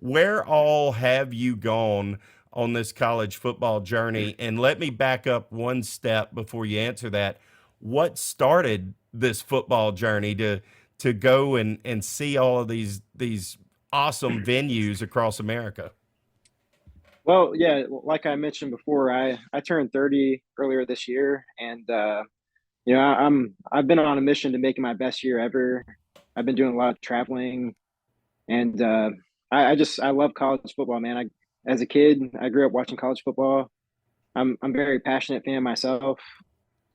where all have you gone on this college football journey? And let me back up one step before you answer that. What started this football journey to go and see all of these awesome venues across America? Well, yeah, like I mentioned before, I turned 30 earlier this year, and I've been on a mission to make it my best year ever. I've been doing a lot of traveling, and I love college football, man. As a kid, I grew up watching college football. I'm a very passionate fan myself,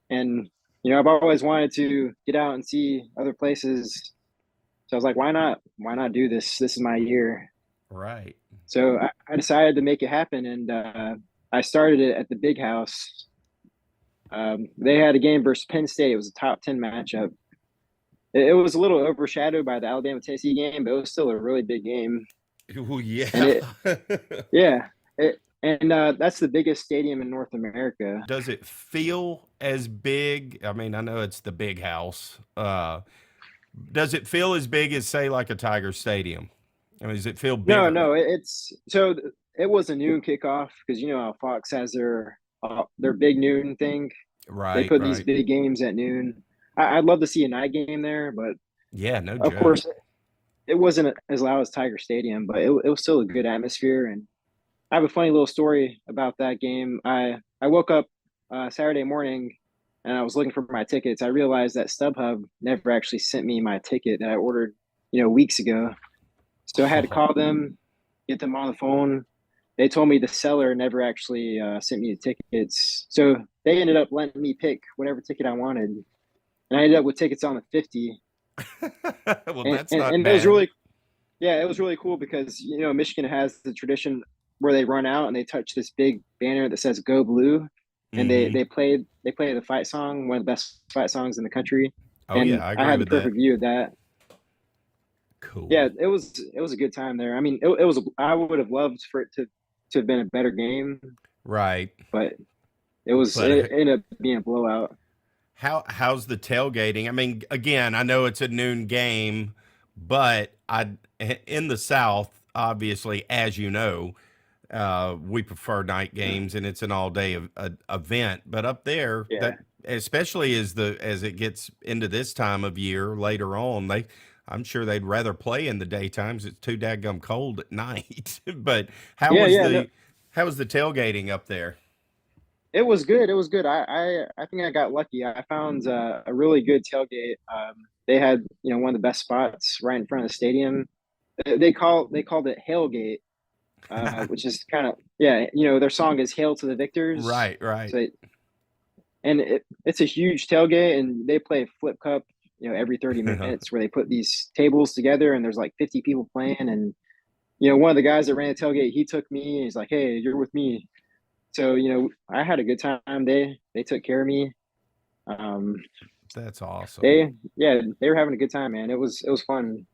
and I've always wanted to get out and see other places. So I was like, why not? Why not do this? This is my year. Right. So I decided to make it happen, and I started it at the Big House. They had a game versus Penn State. It was a top 10 matchup. It was a little overshadowed by the Alabama Tennessee game, but it was still a really big game. Oh And yeah. it, yeah, and that's the biggest stadium in North America. Does it feel as big? I mean, I know it's the big house. Does it feel as big as, say, like a Tiger Stadium? I mean, does it feel No, bigger? no, it's so it was a noon kickoff because you know how Fox has their big noon thing. They Right, put these right. big games at noon. I'd love to see a night game there, but Yeah, no of joke. course, it wasn't as loud as Tiger Stadium, but it was still a good atmosphere. And I have a funny little story about that game. I woke up Saturday morning and I was looking for my tickets. I realized that StubHub never actually sent me my ticket that I ordered, weeks ago. So I had to call them, get them on the phone. They told me the seller never actually sent me the tickets. So they ended up letting me pick whatever ticket I wanted. And I ended up with tickets on the 50. Well, And, that's and, not and it was bad. really, yeah, it was really cool because, Michigan has the tradition where they run out and they touch this big banner that says "Go Blue," and they Hmm. they play the fight song, one of the best fight songs in the country. Oh And yeah, I I agree had the with that. perfect view of that. Yeah, Cool. it was a good time there. I mean, it was I would have loved for it to have been a better game, Right. but But it ended up being a blowout. how's the tailgating? I mean, again, I know it's a noon game, but I in the South, obviously, as you know, we prefer night games, and it's an all day event. But up there, Yeah. that especially as it gets into this time of year later on, I'm sure they'd rather play in the daytimes. It's too daggum cold at night. But how Yeah, was yeah, no, the how was the tailgating up there? it was good. It was good. I think I got lucky. I found a really good tailgate. They had one of the best spots right in front of the stadium. They called it Hailgate, which is kind of yeah. Their song is "Hail to the Victors." Right, right. So and it's a huge tailgate, and they play Flip Cup. Every 30 minutes where they put these tables together, and there's like 50 people playing. And one of the guys that ran the tailgate, he took me. And he's like, "Hey, you're with me." So I had a good time. They took care of me. Um, That's awesome. they yeah, they were having a good time, man. It was fun.